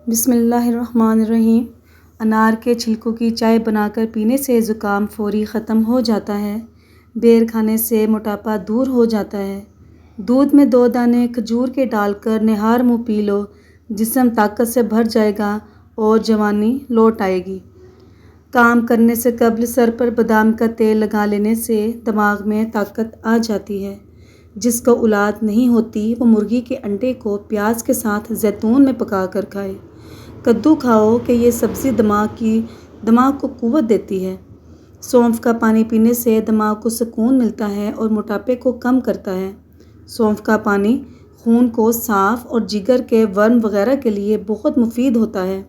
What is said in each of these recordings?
بسم اللہ الرحمن الرحیم۔ انار کے چھلکوں کی چائے بنا کر پینے سے زکام فوری ختم ہو جاتا ہے۔ بیر کھانے سے موٹاپا دور ہو جاتا ہے۔ دودھ میں 2 دانے کھجور کے ڈال کر نہار منہ پی لو، جسم طاقت سے بھر جائے گا اور جوانی لوٹ آئے گی۔ کام کرنے سے قبل سر پر بادام کا تیل لگا لینے سے دماغ میں طاقت آ جاتی ہے۔ جس کو اولاد نہیں ہوتی وہ مرغی کے انڈے کو پیاز کے ساتھ زیتون میں پکا کر کھائے۔ کدو کھاؤ کہ یہ سبزی دماغ کو قوت دیتی ہے۔ سونف کا پانی پینے سے دماغ کو سکون ملتا ہے اور موٹاپے کو کم کرتا ہے۔ سونف کا پانی خون کو صاف اور جگر کے ورم وغیرہ کے لیے بہت مفید ہوتا ہے۔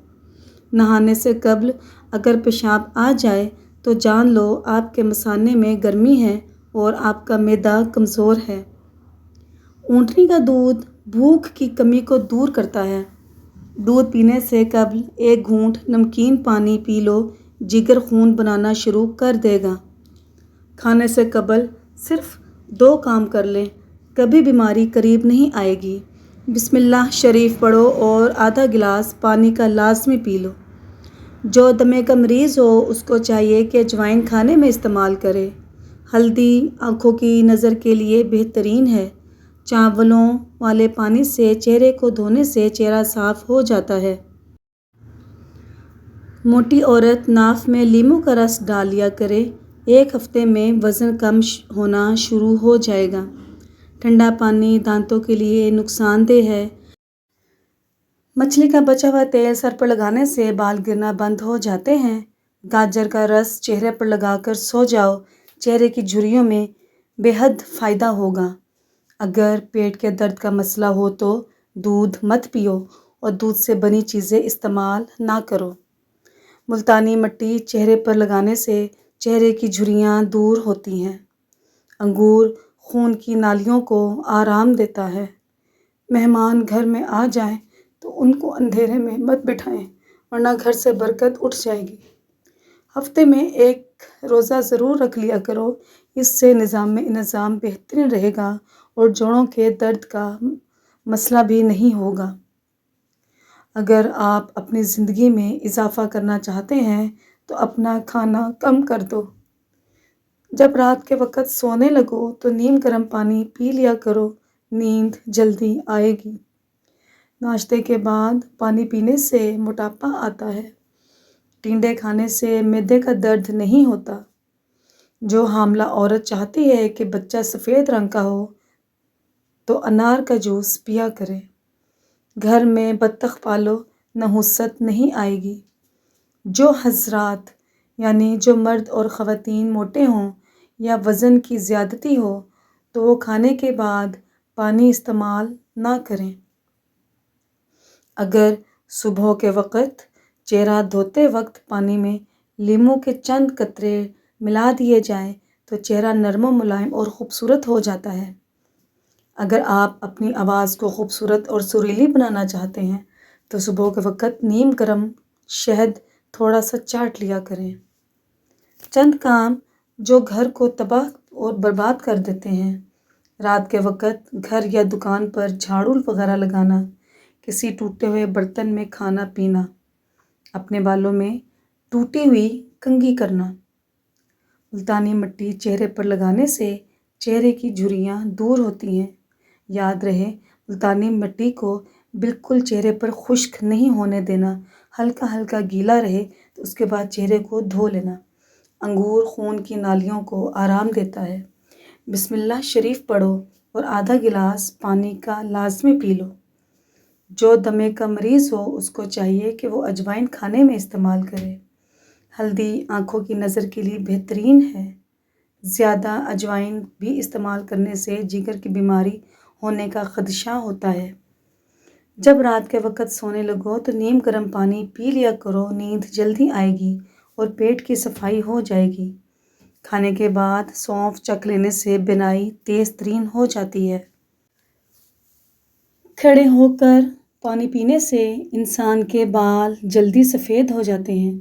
نہانے سے قبل اگر پیشاب آ جائے تو جان لو آپ کے مثانے میں گرمی ہے اور آپ کا معدہ کمزور ہے۔ اونٹنی کا دودھ بھوک کی کمی کو دور کرتا ہے۔ دودھ پینے سے قبل 1 گھونٹ نمکین پانی پی لو، جگر خون بنانا شروع کر دے گا۔ کھانے سے قبل صرف 2 کام کر لیں، کبھی بیماری قریب نہیں آئے گی۔ بسم اللہ شریف پڑھو اور آدھا گلاس پانی کا لازمی پی لو۔ جو دمے کا مریض ہو اس کو چاہیے کہ اجوائن کھانے میں استعمال کرے۔ ہلدی آنکھوں کی نظر کے لیے بہترین ہے۔ چاولوں والے پانی سے چہرے کو دھونے سے چہرہ صاف ہو جاتا ہے۔ موٹی عورت ناف میں لیموں کا رس ڈال لیا کرے، 1 ہفتے میں وزن کم ہونا شروع ہو جائے گا۔ ٹھنڈا پانی دانتوں کے لیے نقصان دہ ہے۔ مچھلی کا بچا ہوا تیل سر پر لگانے سے بال گرنا بند ہو جاتے ہیں۔ گاجر کا رس چہرے پر لگا کر سو جاؤ، چہرے کی جھریوں میں بے حد فائدہ ہوگا۔ اگر پیٹ کے درد کا مسئلہ ہو تو دودھ مت پیو اور دودھ سے بنی چیزیں استعمال نہ کرو۔ ملتانی مٹی چہرے پر لگانے سے چہرے کی جھریاں دور ہوتی ہیں۔ انگور خون کی نالیوں کو آرام دیتا ہے۔ مہمان گھر میں آ جائیں تو ان کو اندھیرے میں مت بٹھائیں ورنہ گھر سے برکت اٹھ جائے گی۔ ہفتے میں 1 روزہ ضرور رکھ لیا کرو، اس سے نظام میں انتظام بہترین رہے گا اور جوڑوں کے درد کا مسئلہ بھی نہیں ہوگا۔ اگر آپ اپنی زندگی میں اضافہ کرنا چاہتے ہیں تو اپنا کھانا کم کر دو۔ جب رات کے وقت سونے لگو تو نیم گرم پانی پی لیا کرو، نیند جلدی آئے گی۔ ناشتے کے بعد پانی پینے سے موٹاپا آتا ہے۔ ٹنڈے کھانے سے معدے کا درد نہیں ہوتا۔ جو حاملہ عورت چاہتی ہے کہ بچہ سفید رنگ کا ہو تو انار کا جوس پیا کرے۔ گھر میں بطخ پالو، نحوست نہیں آئے گی۔ جو حضرات یعنی جو مرد اور خواتین موٹے ہوں یا وزن کی زیادتی ہو تو وہ کھانے کے بعد پانی استعمال نہ کریں۔ اگر صبح کے وقت چہرہ دھوتے وقت پانی میں لیموں کے چند قطرے ملا دیے جائیں تو چہرہ نرم و ملائم اور خوبصورت ہو جاتا ہے۔ اگر آپ اپنی آواز کو خوبصورت اور سریلی بنانا چاہتے ہیں تو صبح کے وقت نیم گرم شہد تھوڑا سا چاٹ لیا کریں۔ چند کام جو گھر کو تباہ اور برباد کر دیتے ہیں۔ رات کے وقت گھر یا دکان پر جھاڑو وغیرہ لگانا، کسی ٹوٹے ہوئے برتن میں کھانا پینا، اپنے بالوں میں ٹوٹی ہوئی کنگھی کرنا۔ ملتانی مٹی چہرے پر لگانے سے چہرے کی جھریاں دور ہوتی ہیں۔ یاد رہے ملتانی مٹی کو بالکل چہرے پر خشک نہیں ہونے دینا، ہلکا ہلکا گیلا رہے تو اس کے بعد چہرے کو دھو لینا۔ انگور خون کی نالیوں کو آرام دیتا ہے۔ بسم اللہ شریف پڑھو اور آدھا گلاس پانی کا لازمی پی لو۔ جو دمے کا مریض ہو اس کو چاہیے کہ وہ اجوائن کھانے میں استعمال کرے۔ ہلدی آنکھوں کی نظر کے لیے بہترین ہے۔ زیادہ اجوائن بھی استعمال کرنے سے جگر کی بیماری ہونے کا خدشہ ہوتا ہے۔ جب رات کے وقت سونے لگو تو نیم گرم پانی پی لیا کرو، نیند جلدی آئے گی اور پیٹ کی صفائی ہو جائے گی۔ کھانے کے بعد سونف چکھ لینے سے بینائی تیز ترین ہو جاتی ہے۔ کھڑے ہو کر پانی پینے سے انسان کے بال جلدی سفید ہو جاتے ہیں۔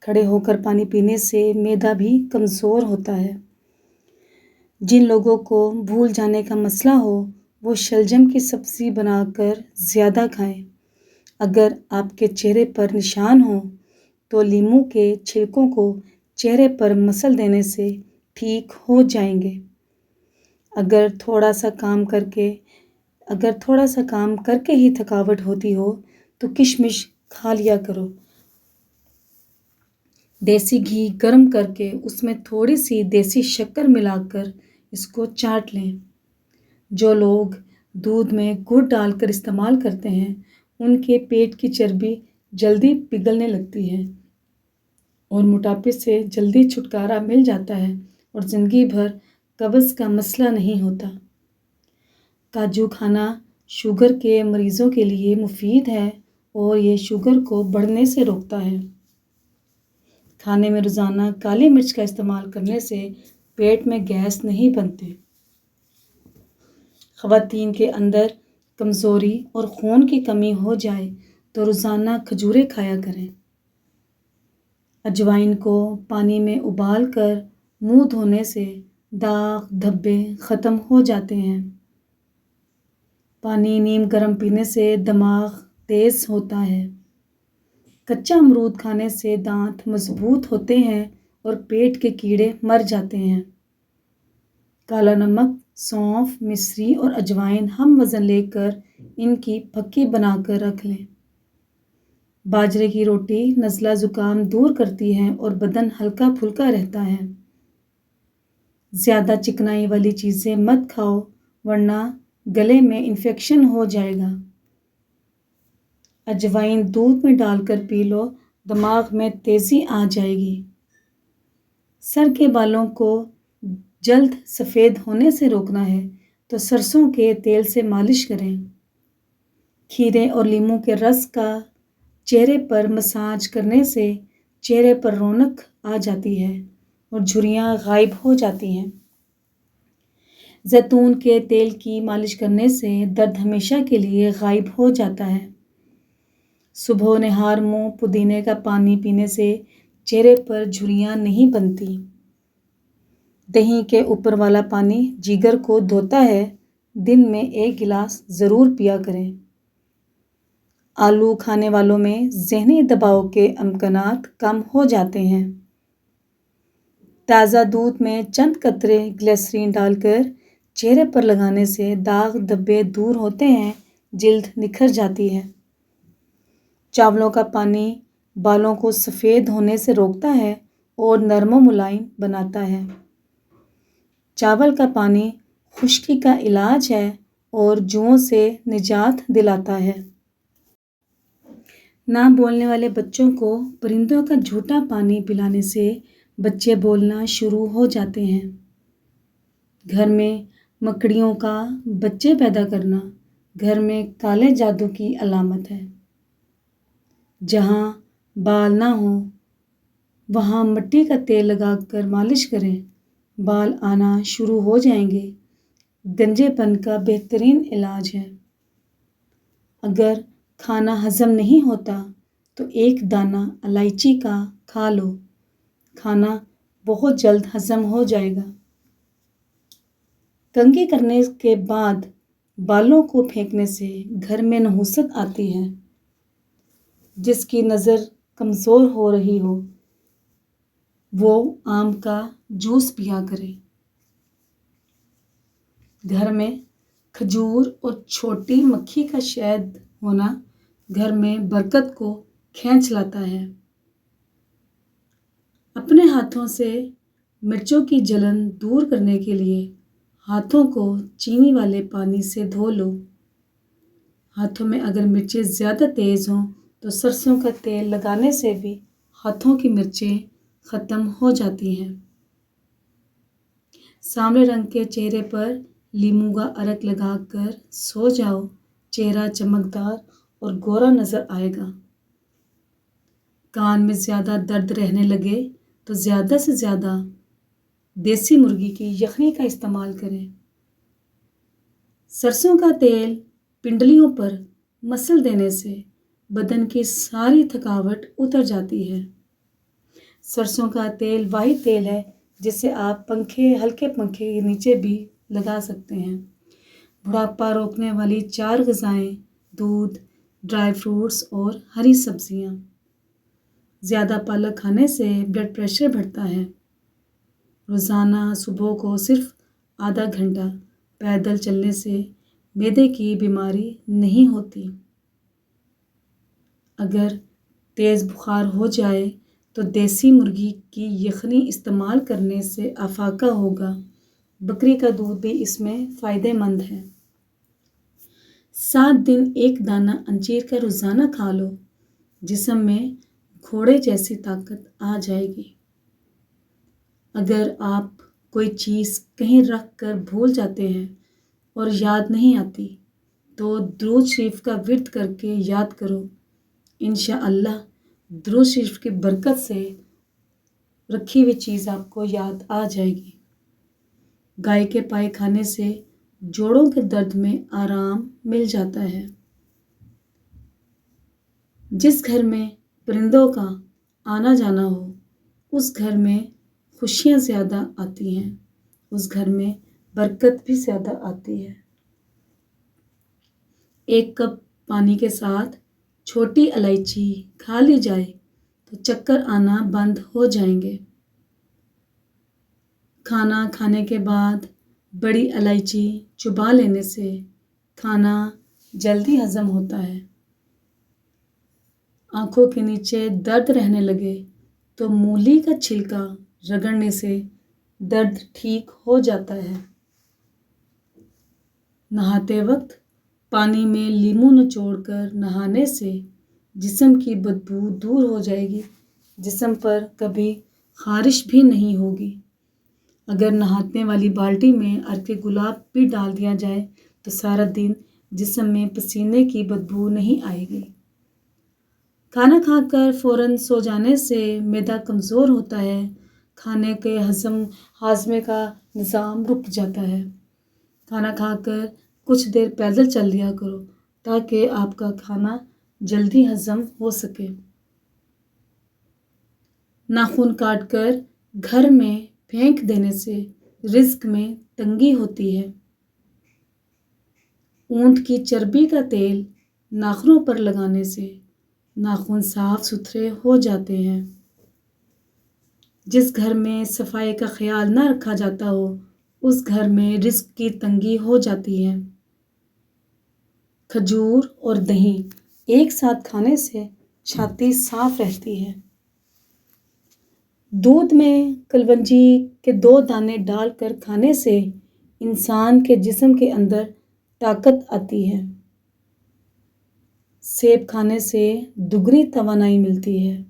کھڑے ہو کر پانی پینے سے معدہ بھی کمزور ہوتا ہے۔ جن لوگوں کو بھول جانے کا مسئلہ ہو وہ شلجم کی سبزی بنا کر زیادہ کھائیں۔ اگر آپ کے چہرے پر نشان ہوں تو لیموں کے چھلکوں کو چہرے پر مسل دینے سے ٹھیک ہو جائیں گے۔ اگر تھوڑا سا کام کر کے ہی تھکاوٹ ہوتی ہو تو کشمش کھا لیا کرو۔ دیسی گھی گرم کر کے اس میں تھوڑی سی دیسی شکر ملا کر اس کو چاٹ لیں۔ جو لوگ دودھ میں گڑ ڈال کر استعمال کرتے ہیں ان کے پیٹ کی چربی جلدی پگھلنے لگتی ہے اور موٹاپے سے جلدی چھٹکارا مل جاتا ہے اور زندگی بھر قبض کا مسئلہ نہیں ہوتا۔ کاجو کھانا شوگر کے مریضوں کے لیے مفید ہے اور یہ شوگر کو بڑھنے سے روکتا ہے۔ کھانے میں روزانہ کالی مرچ کا استعمال کرنے سے پیٹ میں گیس نہیں بنتے۔ خواتین کے اندر کمزوری اور خون کی کمی ہو جائے تو روزانہ کھجوریں کھایا کریں۔ اجوائن کو پانی میں ابال کر منہ دھونے سے داغ دھبے ختم ہو جاتے ہیں۔ پانی نیم گرم پینے سے دماغ تیز ہوتا ہے۔ کچا امرود کھانے سے دانت مضبوط ہوتے ہیں اور پیٹ کے کیڑے مر جاتے ہیں۔ کالا نمک، سونف، مسری اور اجوائن ہم وزن لے کر ان کی پھکی بنا کر رکھ لیں۔ باجرے کی روٹی نزلہ زکام دور کرتی ہے اور بدن ہلکا پھلکا رہتا ہے۔ زیادہ چکنائی والی چیزیں مت کھاؤ ورنہ گلے میں انفیکشن ہو جائے گا۔ اجوائن دودھ میں ڈال کر پی لو، دماغ میں تیزی آ جائے گی۔ سر کے بالوں کو جلد سفید ہونے سے روکنا ہے تو سرسوں کے تیل سے مالش کریں۔ کھیرے اور لیموں کے رس کا چہرے پر مساج کرنے سے چہرے پر رونق آ جاتی ہے اور جھریاں غائب ہو جاتی ہیں۔ زیتون کے تیل کی مالش کرنے سے درد ہمیشہ کے لیے غائب ہو جاتا ہے۔ صبح و نہار منہ پودینے کا پانی پینے سے چہرے پر جھریاں نہیں بنتی۔ دہی کے اوپر والا پانی جگر کو دھوتا ہے، دن میں 1 گلاس ضرور پیا کریں۔ آلو کھانے والوں میں ذہنی دباؤ کے امکانات کم ہو جاتے ہیں۔ تازہ دودھ میں چند قطرے گلیسرین ڈال کر چہرے پر لگانے سے داغ دھبے دور ہوتے ہیں، جلد نکھر جاتی ہے۔ چاولوں کا پانی بالوں کو سفید ہونے سے روکتا ہے اور نرم و ملائم بناتا ہے۔ چاول کا پانی خشکی کا علاج ہے اور جوؤں سے نجات دلاتا ہے۔ نہ بولنے والے بچوں کو پرندوں کا جھوٹا پانی پلانے سے بچے بولنا شروع ہو جاتے ہیں۔ گھر میں مکڑیوں کا بچے پیدا کرنا گھر میں کالے جادو کی علامت ہے۔ جہاں بال نہ ہوں وہاں مٹی کا تیل لگا کر مالش کریں، بال آنا شروع ہو جائیں گے۔ گنجے پن کا بہترین علاج ہے۔ اگر کھانا ہضم نہیں ہوتا تو 1 دانہ الائچی کا کھا لو، کھانا بہت جلد ہضم ہو جائے گا۔ کنگھی کرنے کے بعد بالوں کو پھینکنے سے گھر میں نحوست آتی ہے۔ جس کی نظر کمزور ہو رہی ہو وہ آم کا جوس پیا کرے۔ گھر میں کھجور اور چھوٹی مکھی کا شہد ہونا گھر میں برکت کو کھینچ لاتا ہے۔ اپنے ہاتھوں سے مرچوں کی جلن دور کرنے کے لیے ہاتھوں کو چینی والے پانی سے دھو لو۔ ہاتھوں میں اگر مرچیں زیادہ تیز ہوں تو سرسوں کا تیل لگانے سے بھی ہاتھوں کی مرچیں ختم ہو جاتی ہیں۔ سانولے رنگ کے چہرے پر لیموں کا عرق لگا کر سو جاؤ، چہرہ چمکدار اور گورا نظر آئے گا۔ کان میں زیادہ درد رہنے لگے تو زیادہ سے زیادہ دیسی مرغی کی یخنی کا استعمال کریں۔ سرسوں کا تیل پنڈلیوں پر مسل دینے سے بدن کی ساری تھکاوٹ اتر جاتی ہے۔ سرسوں کا تیل واحد تیل ہے جسے آپ ہلکے پنکھے کے نیچے بھی لگا سکتے ہیں۔ بڑھاپا روکنے والی 4 غذائیں دودھ، ڈرائی فروٹس اور ہری سبزیاں۔ زیادہ پالک کھانے سے بلڈ پریشر بڑھتا ہے۔ روزانہ صبح کو صرف آدھا گھنٹہ پیدل چلنے سے معدے کی بیماری نہیں ہوتی۔ اگر تیز بخار ہو جائے تو دیسی مرغی کی یخنی استعمال کرنے سے افاقہ ہوگا۔ بکری کا دودھ بھی اس میں فائدہ مند ہے۔ 7 دن ایک دانہ انجیر کا روزانہ کھا لو، جسم میں گھوڑے جیسی طاقت آ جائے گی۔ اگر آپ کوئی چیز کہیں رکھ کر بھول جاتے ہیں اور یاد نہیں آتی تو درود شریف کا ورد کر کے یاد کرو۔ انشاءاللہ درود شریف کی برکت سے رکھی ہوئی چیز آپ کو یاد آ جائے گی۔ گائے کے پائے کھانے سے جوڑوں کے درد میں آرام مل جاتا ہے۔ جس گھر میں پرندوں کا آنا جانا ہو اس گھر میں خوشیاں زیادہ آتی ہیں، اس گھر میں برکت بھی زیادہ آتی ہے۔ 1 کپ پانی کے ساتھ چھوٹی الائچی کھا لی جائے تو چکر آنا بند ہو جائیں گے۔ کھانا کھانے کے بعد بڑی الائچی چبا لینے سے کھانا جلدی ہضم ہوتا ہے۔ آنکھوں کے نیچے درد رہنے لگے تو مولی کا چھلکا رگڑنے سے درد ٹھیک ہو جاتا ہے۔ نہاتے وقت پانی میں لیموں نچوڑ کر نہانے سے جسم کی بدبو دور ہو جائے گی، جسم پر کبھی خارش بھی نہیں ہوگی۔ اگر نہانے والی بالٹی میں عرق گلاب بھی ڈال دیا جائے تو سارا دن جسم میں پسینے کی بدبو نہیں آئے گی۔ کھانا کھا کر فوراً سو جانے سے معدہ کمزور ہوتا ہے، کھانے کے ہاضمے کا نظام رک جاتا ہے۔ کھانا کھا کر کچھ دیر پیدل چل لیا کرو تاکہ آپ کا کھانا جلدی ہضم ہو سکے۔ ناخن کاٹ کر گھر میں پھینک دینے سے رزق میں تنگی ہوتی ہے۔ اونٹ کی چربی کا تیل ناخنوں پر لگانے سے ناخن صاف ستھرے ہو جاتے ہیں۔ جس گھر میں صفائی کا خیال نہ رکھا جاتا ہو اس گھر میں رزق کی تنگی ہو جاتی ہے۔ کھجور اور دہی ایک ساتھ کھانے سے چھاتی صاف رہتی ہے۔ دودھ میں کلونجی کے 2 دانے ڈال کر کھانے سے انسان کے جسم کے اندر طاقت آتی ہے۔ سیب کھانے سے دگنی توانائی ملتی ہے۔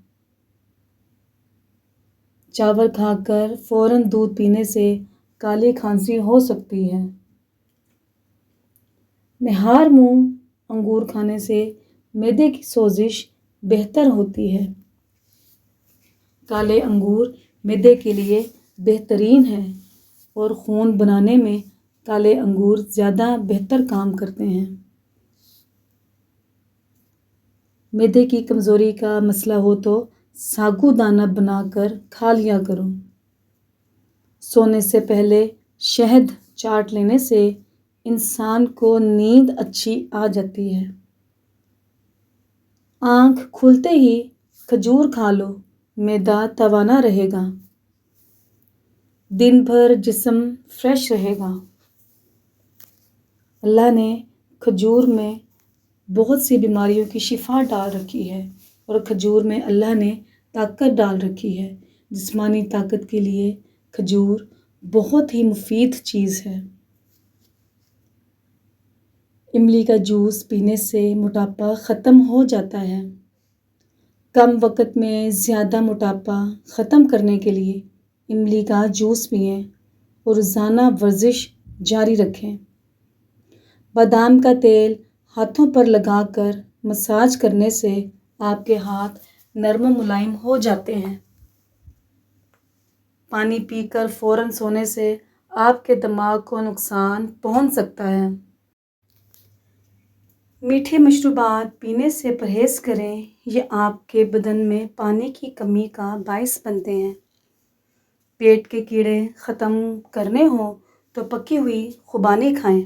چاول کھا کر فوراً دودھ پینے سے کالی کھانسی ہو سکتی ہے۔ نہار منہ انگور کھانے سے معدے کی سوزش بہتر ہوتی ہے۔ کالے انگور معدے کے لیے بہترین ہیں اور خون بنانے میں کالے انگور زیادہ بہتر کام کرتے ہیں۔ معدے کی کمزوری کا مسئلہ ہو تو ساگو دانہ بنا کر کھا لیا کرو۔ سونے سے پہلے شہد چاٹ لینے سے انسان کو نیند اچھی آ جاتی ہے۔ آنکھ کھلتے ہی کھجور کھا لو، معدہ توانا رہے گا۔ دن بھر جسم فریش رہے گا۔ اللہ نے کھجور میں بہت سی بیماریوں کی شفا ڈال رکھی ہے اور کھجور میں اللہ نے طاقت ڈال رکھی ہے۔ جسمانی طاقت کے لیے کھجور بہت ہی مفید چیز ہے۔ املی کا جوس پینے سے موٹاپا ختم ہو جاتا ہے۔ کم وقت میں زیادہ موٹاپا ختم کرنے کے لیے املی کا جوس پئیں اور روزانہ ورزش جاری رکھیں۔ بادام کا تیل ہاتھوں پر لگا کر مساج کرنے سے آپ کے ہاتھ نرم و ملائم ہو جاتے ہیں۔ پانی پی کر فوراً سونے سے آپ کے دماغ کو نقصان پہنچ سکتا ہے۔ میٹھے مشروبات پینے سے پرہیز کریں، یہ آپ کے بدن میں پانی کی کمی کا باعث بنتے ہیں۔ پیٹ کے کیڑے ختم کرنے ہوں تو پکی ہوئی خوبانی کھائیں۔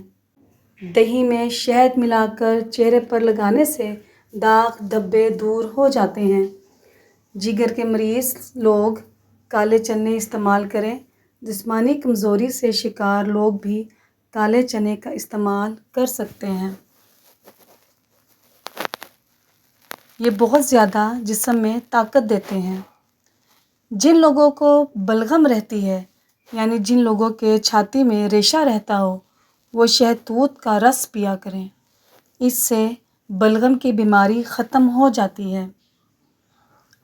دہی میں شہد ملا کر چہرے پر لگانے سے داغ دھبے دور ہو جاتے ہیں۔ جگر کے مریض لوگ کالے چنے استعمال کریں۔ جسمانی کمزوری سے شکار لوگ بھی کالے چنے کا استعمال کر سکتے ہیں۔ یہ بہت زیادہ جسم میں طاقت دیتے ہیں۔ جن لوگوں کو بلغم رہتی ہے، یعنی جن لوگوں کے چھاتی میں ریشہ رہتا ہو، وہ شہتوت کا رس پیا کریں۔ اس سے بلغم کی بیماری ختم ہو جاتی ہے۔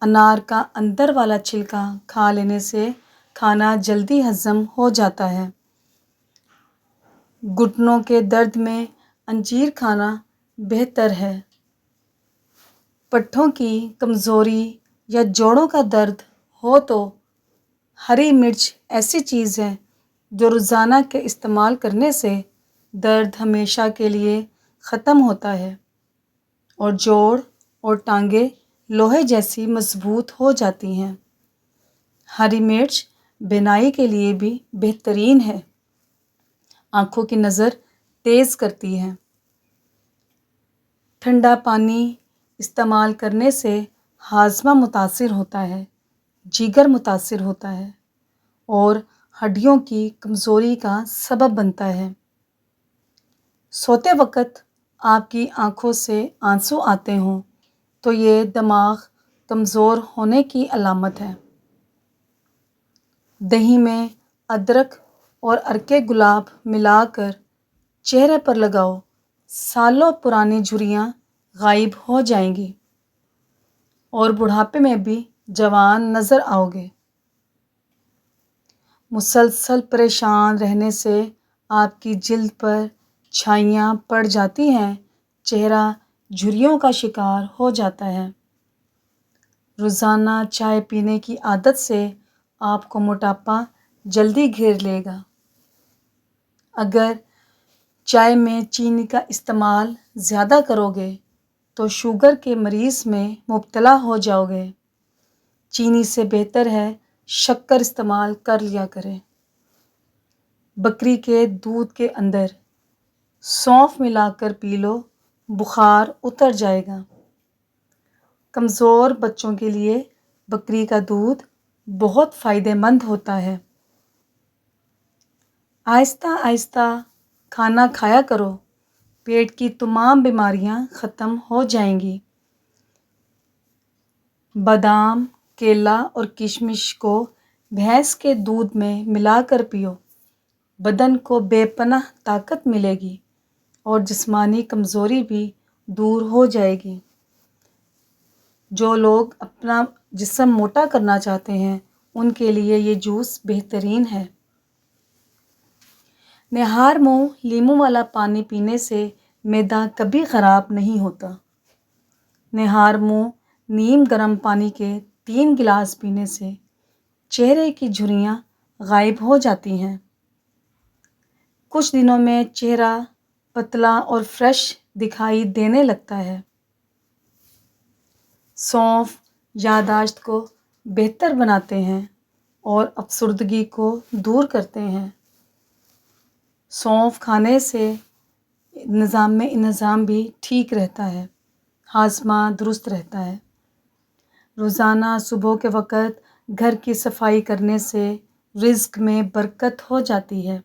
انار کا اندر والا چھلکا کھا لینے سے کھانا جلدی ہضم ہو جاتا ہے۔ گھٹنوں کے درد میں انجیر کھانا بہتر ہے۔ پٹھوں کی کمزوری یا جوڑوں کا درد ہو تو ہری مرچ ایسی چیز ہے جو روزانہ کے استعمال کرنے سے درد ہمیشہ کے لیے ختم ہوتا ہے اور جوڑ اور ٹانگیں لوہے جیسی مضبوط ہو جاتی ہیں۔ ہری مرچ بینائی کے لیے بھی بہترین ہے۔ آنکھوں کی نظر تیز کرتی ہے۔ ٹھنڈا پانی استعمال کرنے سے ہاضمہ متاثر ہوتا ہے، جگر متاثر ہوتا ہے اور ہڈیوں کی کمزوری کا سبب بنتا ہے۔ سوتے وقت آپ کی آنکھوں سے آنسو آتے ہوں تو یہ دماغ کمزور ہونے کی علامت ہے۔ دہی میں ادرک اور عرق گلاب ملا کر چہرے پر لگاؤ، سالوں پرانی جھریاں غائب ہو جائیں گی اور بڑھاپے میں بھی جوان نظر آؤ گے۔ مسلسل پریشان رہنے سے آپ کی جلد پر چھائیاں پڑ جاتی ہیں، چہرہ جھریوں کا شکار ہو جاتا ہے۔ روزانہ چائے پینے کی عادت سے آپ کو موٹاپا جلدی گھیر لے گا۔ اگر چائے میں چینی کا استعمال زیادہ کرو گے تو شوگر کے مرض میں مبتلا ہو جاؤ گے۔ چینی سے بہتر ہے شکر استعمال کر لیا کریں۔ بکری کے دودھ کے اندر سونف ملا کر پی لو، بخار اتر جائے گا۔ کمزور بچوں کے لیے بکری کا دودھ بہت فائدہ مند ہوتا ہے۔ آہستہ آہستہ کھانا کھایا کرو، پیٹ کی تمام بیماریاں ختم ہو جائیں گی۔ بادام، کیلا اور کشمش کو بھینس کے دودھ میں ملا کر پیو، بدن کو بے پناہ طاقت ملے گی اور جسمانی کمزوری بھی دور ہو جائے گی۔ جو لوگ اپنا جسم موٹا کرنا چاہتے ہیں ان کے لیے یہ جوس بہترین ہے۔ نہار منہ لیموں والا پانی پینے سے معدہ کبھی خراب نہیں ہوتا۔ نہار منہ نیم گرم پانی کے 3 گلاس پینے سے چہرے کی جھریاں غائب ہو جاتی ہیں۔ کچھ دنوں میں چہرہ پتلا اور فریش دکھائی دینے لگتا ہے۔ سونف یادداشت کو بہتر بناتے ہیں اور افسردگی کو دور کرتے ہیں۔ سونف کھانے سے نظام میں انہضام بھی ٹھیک رہتا ہے، ہاضمہ درست رہتا ہے۔ روزانہ صبح کے وقت گھر کی صفائی کرنے سے رزق میں برکت ہو جاتی ہے۔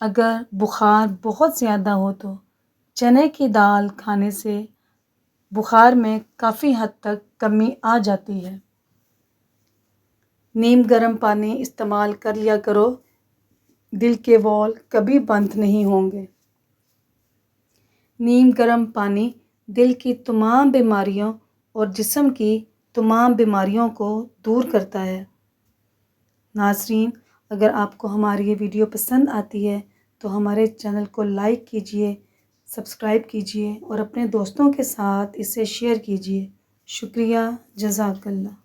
اگر بخار بہت زیادہ ہو تو چنے کی دال کھانے سے بخار میں کافی حد تک کمی آ جاتی ہے۔ نیم گرم پانی استعمال کر لیا کرو، دل کے وال کبھی بند نہیں ہوں گے۔ نیم گرم پانی دل کی تمام بیماریوں اور جسم کی تمام بیماریوں کو دور کرتا ہے۔ ناظرین، اگر آپ کو ہماری یہ ویڈیو پسند آتی ہے تو ہمارے چینل کو لائک کیجیے، سبسکرائب کیجیے اور اپنے دوستوں کے ساتھ اسے شیئر کیجیے۔ شکریہ، جزاک اللہ۔